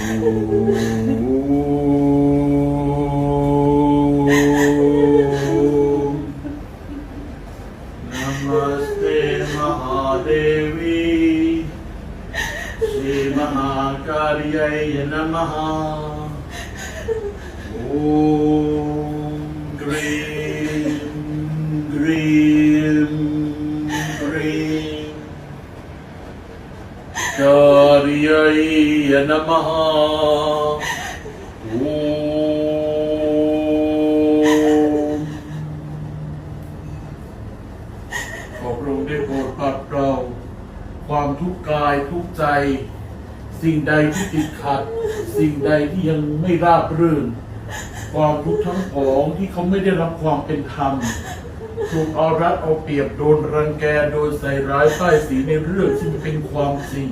नमस्ते महादेवी श्री महाकार्यै नमः ॐ ग्रीं ग्रीं ग्रीं कार्यै नमःขอพระองค์ได้โปรดปัดเปล่าความทุกข์กายทุกข์ใจ สิ่งใดที่ติดขัด สิ่งใดที่ยังไม่ราบรื่น ความทุกข์ทั้งปวงที่เขาไม่ได้รับความเป็นธรรมถูกเอารัดเอาเปรียบโดนรังแกโดนใส่ร้ายป้ายสีในเรื่องที่มันเป็นความจริง